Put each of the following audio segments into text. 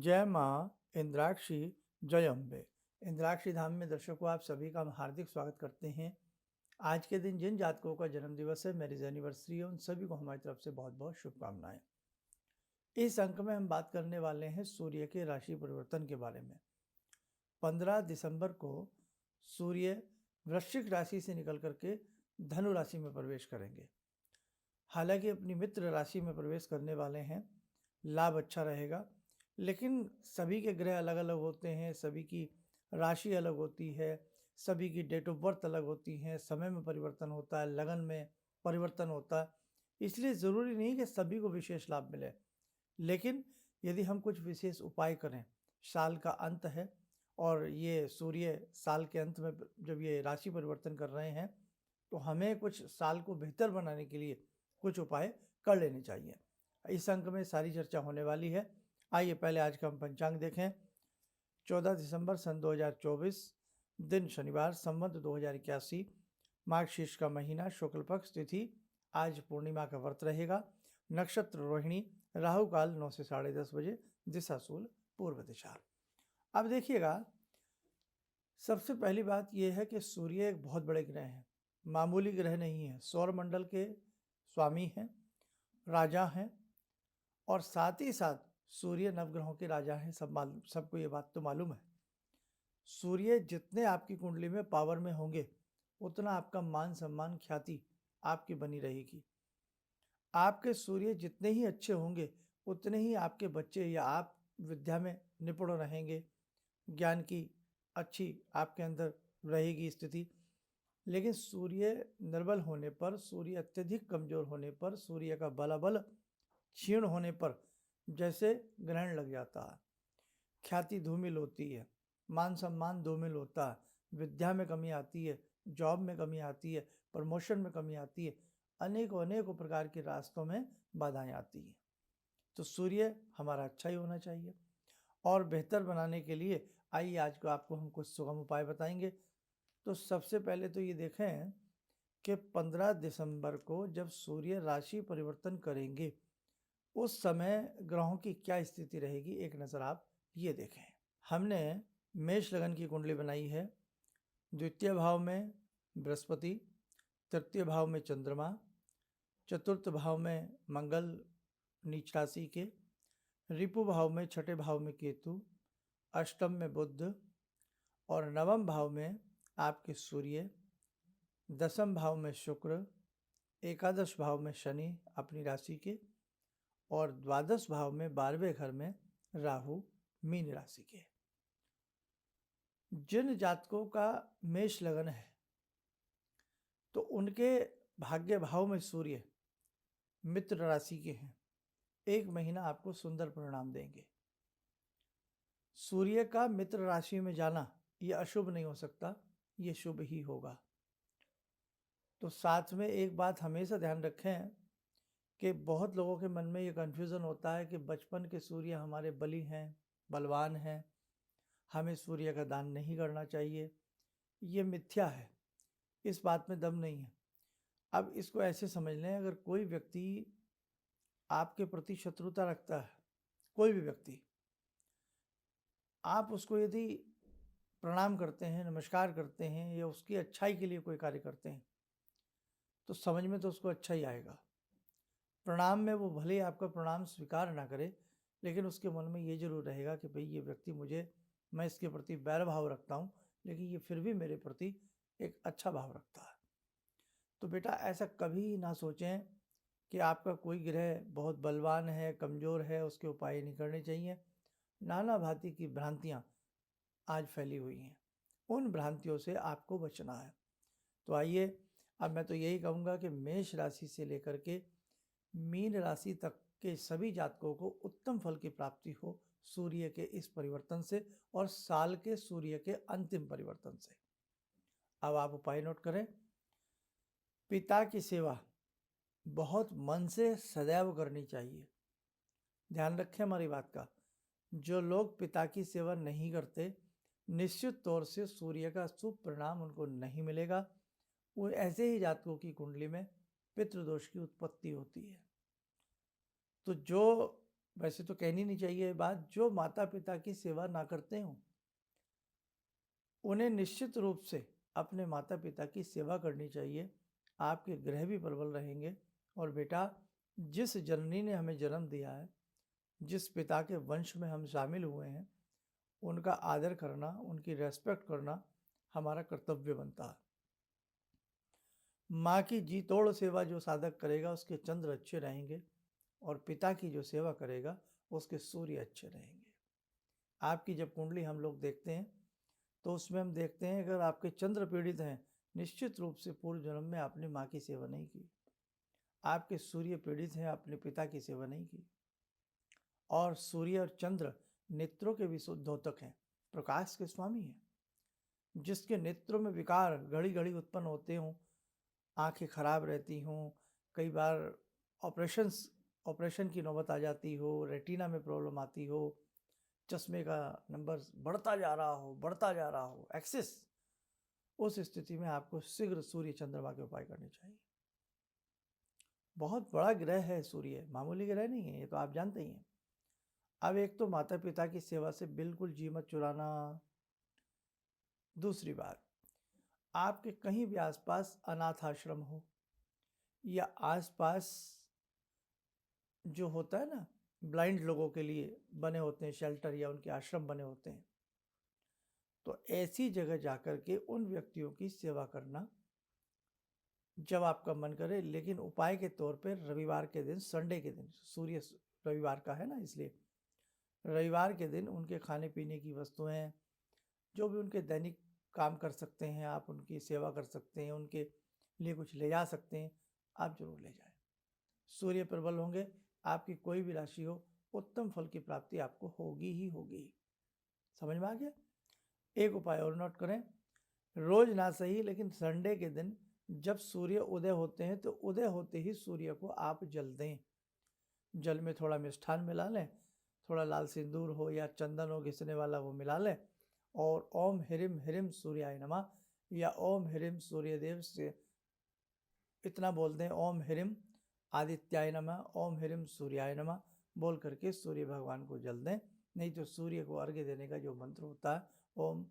जय माँ इंद्राक्षी जय अम्बे। इंद्राक्षी धाम में दर्शकों आप सभी का हम हार्दिक स्वागत करते हैं। आज के दिन जिन जातकों का जन्म दिवस है, मैरिज एनिवर्सरी है, उन सभी को हमारी तरफ से बहुत बहुत शुभकामनाएं। इस अंक में हम बात करने वाले हैं सूर्य के राशि परिवर्तन के बारे में। 15 दिसंबर को सूर्य वृश्चिक राशि से निकल करके धनु राशि में प्रवेश करेंगे। हालांकि अपनी मित्र राशि में प्रवेश करने वाले हैं, लाभ अच्छा रहेगा, लेकिन सभी के ग्रह अलग अलग होते हैं, सभी की राशि अलग होती है, सभी की डेट ऑफ बर्थ अलग होती है, समय में परिवर्तन होता है, लगन में परिवर्तन होता है, इसलिए ज़रूरी नहीं कि सभी को विशेष लाभ मिले। लेकिन यदि हम कुछ विशेष उपाय करें, साल का अंत है और ये सूर्य साल के अंत में जब ये राशि परिवर्तन कर रहे हैं, तो हमें कुछ साल को बेहतर बनाने के लिए कुछ उपाय कर लेने चाहिए। इस अंक में सारी चर्चा होने वाली है। आइए पहले आज का हम पंचांग देखें। 14 दिसंबर सन 2024, दिन शनिवार, संवत 2081, मार्गशीर्ष का महीना, शुक्ल पक्ष, तिथि आज पूर्णिमा का व्रत रहेगा, नक्षत्र रोहिणी, राहु काल 9 से 10:30 बजे, दिशा शूल पूर्व दिशा। अब देखिएगा, सबसे पहली बात यह है कि सूर्य एक बहुत बड़े ग्रह हैं, मामूली ग्रह नहीं है। सौर मंडल के स्वामी हैं, राजा हैं, और साथ ही साथ सूर्य नवग्रहों के राजा हैं। सबको ये बात तो मालूम है। सूर्य जितने आपकी कुंडली में पावर में होंगे, उतना आपका मान सम्मान ख्याति आपकी बनी रहेगी। आपके सूर्य जितने ही अच्छे होंगे, उतने ही आपके बच्चे या आप विद्या में निपुण रहेंगे, ज्ञान की अच्छी आपके अंदर रहेगी स्थिति। लेकिन सूर्य निर्बल होने पर, सूर्य अत्यधिक कमजोर होने पर, सूर्य का बलाबल क्षीण होने पर जैसे ग्रहण लग जाता है, ख्याति धूमिल होती है, मान सम्मान धूमिल होता है, विद्या में कमी आती है, जॉब में कमी आती है, प्रमोशन में कमी आती है, अनेकों अनेकों प्रकार के रास्तों में बाधाएं आती हैं। तो सूर्य हमारा अच्छा ही होना चाहिए। और बेहतर बनाने के लिए आइए आज को आपको हम कुछ सुगम उपाय बताएंगे। तो सबसे पहले तो ये देखें कि 15 दिसंबर को जब सूर्य राशि परिवर्तन करेंगे, उस समय ग्रहों की क्या स्थिति रहेगी, एक नज़र आप ये देखें। हमने मेष लगन की कुंडली बनाई है। द्वितीय भाव में बृहस्पति, तृतीय भाव में चंद्रमा, चतुर्थ भाव में मंगल नीच राशि के, रिपु भाव में छठे भाव में केतु, अष्टम में बुध, और नवम भाव में आपके सूर्य, दसम भाव में शुक्र, एकादश भाव में शनि अपनी राशि के, और द्वादश भाव में 12वें घर में राहु मीन राशि के। जिन जातकों का मेष लगन है, तो उनके भाग्य भाव में सूर्य मित्र राशि के हैं, एक महीना आपको सुंदर परिणाम देंगे। सूर्य का मित्र राशि में जाना यह अशुभ नहीं हो सकता, ये शुभ ही होगा। तो साथ में एक बात हमेशा ध्यान रखें कि बहुत लोगों के मन में ये कन्फ्यूज़न होता है कि बचपन के सूर्य हमारे बली हैं, बलवान हैं, हमें सूर्य का दान नहीं करना चाहिए। ये मिथ्या है, इस बात में दम नहीं है। अब इसको ऐसे समझ लें, अगर कोई व्यक्ति आपके प्रति शत्रुता रखता है, कोई भी व्यक्ति, आप उसको यदि प्रणाम करते हैं, नमस्कार करते हैं, या उसकी अच्छाई के लिए कोई कार्य करते हैं, तो समझ में तो उसको अच्छा ही आएगा। प्रणाम में वो भले ही आपका प्रणाम स्वीकार ना करे, लेकिन उसके मन में ये जरूर रहेगा कि भाई ये व्यक्ति मैं इसके प्रति बैर भाव रखता हूँ, लेकिन ये फिर भी मेरे प्रति एक अच्छा भाव रखता है। तो बेटा ऐसा कभी ना सोचें कि आपका कोई ग्रह बहुत बलवान है, कमज़ोर है, उसके उपाय नहीं करने चाहिए। नाना भांति की भ्रांतियाँ आज फैली हुई हैं, उन भ्रांतियों से आपको बचना है। तो आइए, अब मैं तो यही कहूँगा कि मेष राशि से लेकर के मीन राशि तक के सभी जातकों को उत्तम फल की प्राप्ति हो सूर्य के इस परिवर्तन से और साल के सूर्य के अंतिम परिवर्तन से। अब आप उपाय नोट करें। पिता की सेवा बहुत मन से सदैव करनी चाहिए। ध्यान रखें हमारी बात का। जो लोग पिता की सेवा नहीं करते, निश्चित तौर से सूर्य का शुभ परिणाम उनको नहीं मिलेगा। वो ऐसे ही जातकों की कुंडली में पितृदोष की उत्पत्ति होती है। तो जो वैसे तो कहनी नहीं चाहिए ये बात, जो माता पिता की सेवा ना करते हों उन्हें निश्चित रूप से अपने माता पिता की सेवा करनी चाहिए। आपके ग्रह भी प्रबल रहेंगे। और बेटा, जिस जननी ने हमें जन्म दिया है, जिस पिता के वंश में हम शामिल हुए हैं, उनका आदर करना, उनकी रेस्पेक्ट करना हमारा कर्तव्य बनता है। माँ की जी तोड़ सेवा जो साधक करेगा उसके चंद्र अच्छे रहेंगे, और पिता की जो सेवा करेगा उसके सूर्य अच्छे रहेंगे। आपकी जब कुंडली हम लोग देखते हैं तो उसमें हम देखते हैं अगर आपके चंद्र पीड़ित हैं, निश्चित रूप से पूर्व जन्म में आपने माँ की सेवा नहीं की। आपके सूर्य पीड़ित हैं, आपने पिता की सेवा नहीं की। और सूर्य और चंद्र नेत्रों के भी शुद्धोतक हैं, प्रकाश के स्वामी हैं। जिसके नेत्रों में विकार घड़ी घड़ी उत्पन्न होते हों, आंखें खराब रहती हों, कई बार ऑपरेशन की नौबत आ जाती हो, रेटिना में प्रॉब्लम आती हो, चश्मे का नंबर बढ़ता जा रहा हो एक्सिस, उस स्थिति में आपको शीघ्र सूर्य चंद्रमा के उपाय करने चाहिए। बहुत बड़ा ग्रह है सूर्य, मामूली ग्रह नहीं है, ये तो आप जानते ही हैं। अब एक तो माता पिता की सेवा से बिल्कुल जी मत चुराना। दूसरी बात, आपके कहीं भी आसपास अनाथ आश्रम हो या आसपास जो होता है ना ब्लाइंड लोगों के लिए बने होते हैं शेल्टर या उनके आश्रम बने होते हैं, तो ऐसी जगह जाकर के उन व्यक्तियों की सेवा करना जब आपका मन करे। लेकिन उपाय के तौर पर रविवार के दिन, संडे के दिन, सूर्य रविवार का है ना, इसलिए रविवार के दिन उनके खाने पीने की वस्तुएं, जो भी उनके दैनिक काम कर सकते हैं, आप उनकी सेवा कर सकते हैं, उनके लिए कुछ ले जा सकते हैं, आप जरूर ले जाएं। सूर्य प्रबल होंगे, आपकी कोई भी राशि हो, उत्तम फल की प्राप्ति आपको होगी ही होगी। समझ में आ गया? एक उपाय और नोट करें, रोज ना सही लेकिन संडे के दिन जब सूर्य उदय होते हैं तो उदय होते ही सूर्य को आप जल दें। जल में थोड़ा मिष्ठान मिला लें, थोड़ा लाल सिंदूर हो या चंदन हो घिसने वाला, वो मिला लें, और ओम ह्रीम ह्रीम सूर्याय नमः या ओम ह्रीम सूर्यदेव से इतना बोल दें, ओम ह्रीम आदित्याय नमः, ओम ह्रीम सूर्याय नमः बोल करके सूर्य भगवान को जल दें। नहीं तो सूर्य को अर्घ्य देने का जो मंत्र होता है, ओम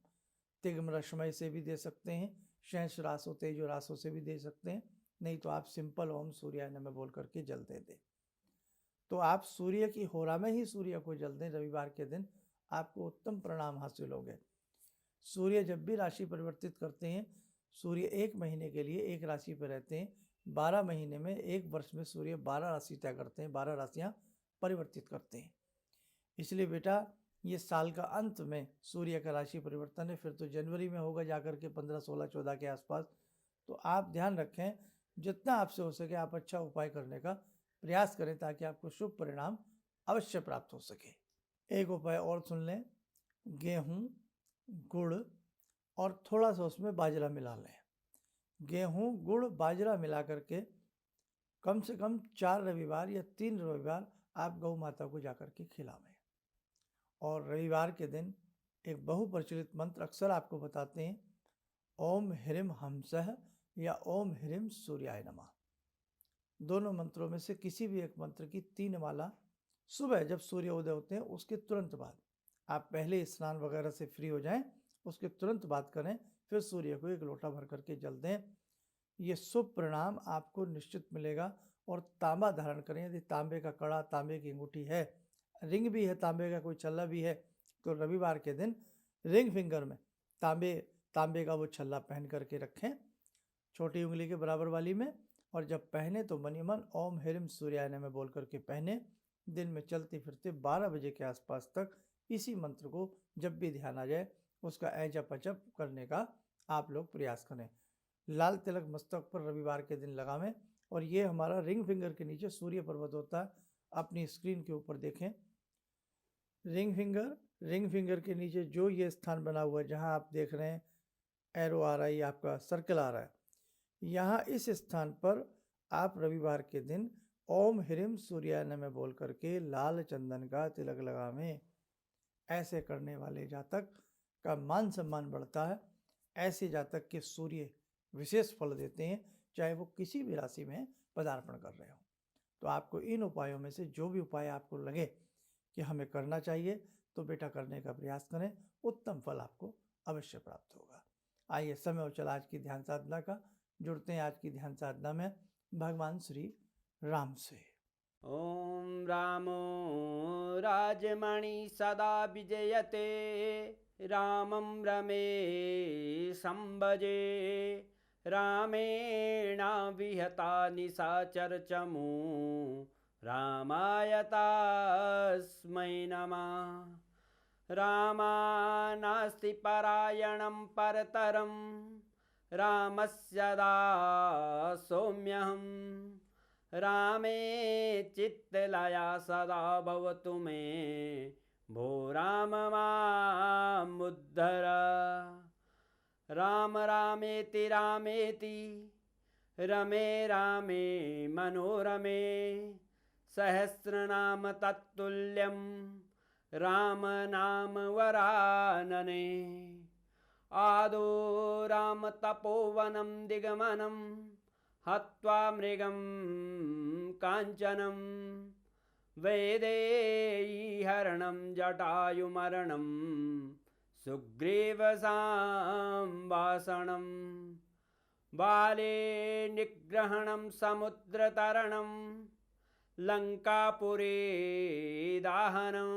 तिग्म रश्मय से भी दे सकते हैं, शेष रासो तेजो रासो से भी दे सकते हैं, नहीं तो आप सिंपल ओम सूर्याय नमः बोल करके जल दे दें। तो आप सूर्य की होरा में ही सूर्य को जल दें रविवार के दिन, आपको उत्तम परिणाम हासिल होंगे। सूर्य जब भी राशि परिवर्तित करते हैं, सूर्य 1 महीने के लिए एक राशि पर रहते हैं। 12 महीने में, एक वर्ष में सूर्य 12 राशि तय करते हैं, 12 राशियां परिवर्तित करते हैं। इसलिए बेटा, ये साल का अंत में सूर्य का राशि परिवर्तन है, फिर तो जनवरी में होगा जाकर के 15, 16, 14 के आसपास। तो आप ध्यान रखें, जितना आपसे हो सके आप अच्छा उपाय करने का प्रयास करें ताकि आपको शुभ परिणाम अवश्य प्राप्त हो सके। एक उपाय और सुन लें, गेहूं, गुड़ और थोड़ा सा उसमें बाजरा मिला लें। गेहूं, गुड़, बाजरा मिला करके कम से कम 4 रविवार या 3 रविवार आप गौ माता को जाकर के खिलावें। और रविवार के दिन एक बहुप्रचलित मंत्र अक्सर आपको बताते हैं, ओम ह्रीम हंसः या ओम ह्रीम सूर्याय नमः। दोनों मंत्रों में से किसी भी एक मंत्र की 3 माला सुबह जब सूर्य उदय होते हैं उसके तुरंत बाद, आप पहले स्नान वगैरह से फ्री हो जाएं, उसके तुरंत बाद करें, फिर सूर्य को 1 लोटा भर करके जल दें। ये शुभ परिणाम आपको निश्चित मिलेगा। और तांबा धारण करें, यदि तांबे का कड़ा, तांबे की अंगूठी है, रिंग भी है तांबे का, कोई छल्ला भी है, तो रविवार के दिन रिंग फिंगर में तांबे का वो छल्ला पहन करके रखें, छोटी उंगली के बराबर वाली में। और जब पहने तो मनी मन ओम ह्रीम सूर्याय नमः बोल करके पहने। दिन में चलते फिरते 12 बजे के आसपास तक इसी मंत्र को जब भी ध्यान आ जाए उसका ऐजप अचप करने का आप लोग प्रयास करें। लाल तिलक मस्तक पर रविवार के दिन लगावें। और ये हमारा रिंग फिंगर के नीचे सूर्य पर्वत होता है, अपनी स्क्रीन के ऊपर देखें। रिंग फिंगर के नीचे जो ये स्थान बना हुआ है, जहां आप देख रहे हैं एरो आ रहा है, आपका सर्कल आ रहा है, यहाँ इस स्थान पर आप रविवार के दिन ओम ह्रीम सूर्याय नमः बोल करके लाल चंदन का तिलक लगावें। ऐसे करने वाले जातक का मान सम्मान बढ़ता है। ऐसे जातक के सूर्य विशेष फल देते हैं, चाहे वो किसी भी राशि में पदार्पण कर रहे हो। तो आपको इन उपायों में से जो भी उपाय आपको लगे कि हमें करना चाहिए तो बेटा करने का प्रयास करें, उत्तम फल आपको अवश्य प्राप्त होगा। आइए समय हो चला आज की ध्यान साधना का। जुड़ते हैं आज की ध्यान साधना में भगवान श्री राम से। ॐ रामो राजमणि सदा विजयते रामं रमेशं भजे रामेण विहता निशाचरचमू रामाय तस्मै नमः। रामानास्ति परायणं परतरं रामस्य दासोऽम्यहम्। रामे चित्तलया सदा भवतु मे भो राम मामुद्धर। राम रामेति रामेति रमे रामे मनोरमे सहस्रनाम तत्तुल्यं राम नाम वरानने। आदो राम तपोवनं दिगमनं हत्वा मृगं काञ्चनं वैदेहीहरणं जटायुमरणं सुग्रीवसंभाषणं बाले निग्रहणं समुद्रतरणं लङ्कापुरे दाहनं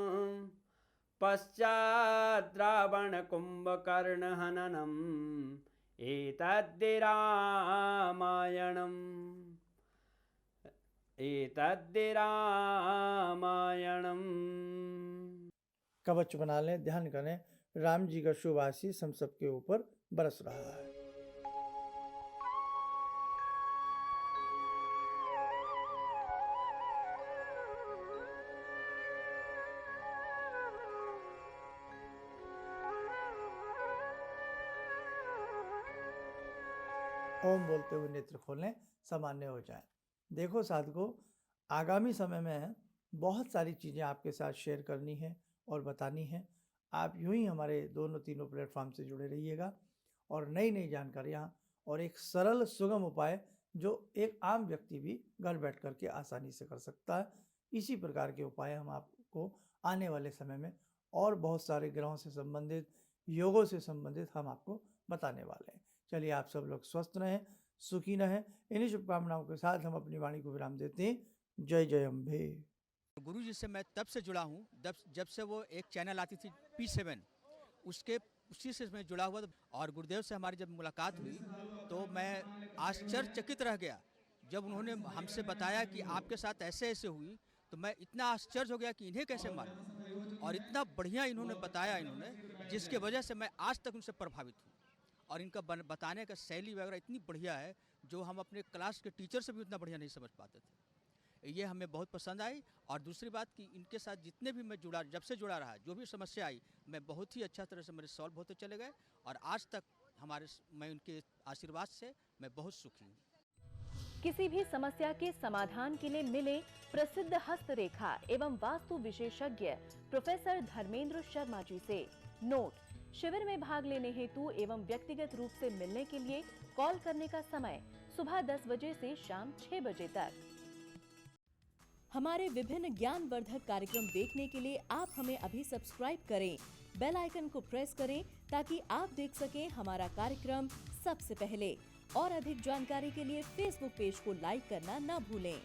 पश्चात् रावणकुम्भकर्णहननम् एतद्धि रामायणम्। कवच बना लें, ध्यान करें, राम जी का शुभ आशीष हम सबके ऊपर बरस रहा है। ओम बोलते हुए नेत्र खोलें, सामान्य हो जाएं। देखो साधकों, आगामी समय में बहुत सारी चीज़ें आपके साथ शेयर करनी है और बतानी है। आप यूं ही हमारे दोनों तीनों प्लेटफॉर्म से जुड़े रहिएगा और नई नई जानकारियाँ और एक सरल सुगम उपाय जो एक आम व्यक्ति भी घर बैठ कर के आसानी से कर सकता है, इसी प्रकार के उपाय हम आपको आने वाले समय में और बहुत सारे ग्रहों से संबंधित, योगों से संबंधित हम आपको बताने वाले हैं। चलिए, आप सब लोग स्वस्थ रहें, सुखी रहें। इन्हीं शुभकामनाओं के साथ हम अपनी वाणी को विराम देते हैं। जय जय अम्बे। गुरु जी से मैं तब से जुड़ा हूँ जब से वो एक चैनल आती थी P7, उसी से मैं जुड़ा हुआ था। और गुरुदेव से हमारी जब मुलाकात हुई तो मैं आश्चर्यचकित रह गया जब उन्होंने हमसे बताया कि आपके साथ ऐसे ऐसे हुई। तो मैं इतना आश्चर्य हो गया कि इन्हें कैसे मालूम, और इतना बढ़िया इन्होंने बताया, जिसके वजह से मैं आज तक उनसे प्रभावित हूँ। और इनका बताने का शैली वगैरह इतनी बढ़िया है जो हम अपने क्लास के टीचर से भी उतना बढ़िया नहीं समझ पाते थे। ये हमें बहुत पसंद आई। और दूसरी बात कि इनके साथ जितने भी मैं जब से जुड़ा रहा, जो भी समस्या आई, मैं बहुत ही अच्छा तरह से मेरे सॉल्व होते चले गए। और आज तक मैं उनके आशीर्वाद से मैं बहुत सुखी हूँ। किसी भी समस्या के समाधान के लिए मिले प्रसिद्ध हस्तरेखा एवं वास्तु विशेषज्ञ प्रोफेसर धर्मेंद्र शर्मा जी से। नोट: शिविर में भाग लेने हेतु एवं व्यक्तिगत रूप से मिलने के लिए कॉल करने का समय सुबह 10 बजे से शाम 6 बजे तक। हमारे विभिन्न ज्ञानवर्धक कार्यक्रम देखने के लिए आप हमें अभी सब्सक्राइब करें, बेल आइकन को प्रेस करें ताकि आप देख सकें हमारा कार्यक्रम सबसे पहले। और अधिक जानकारी के लिए फेसबुक पेज को लाइक करना न भूलें।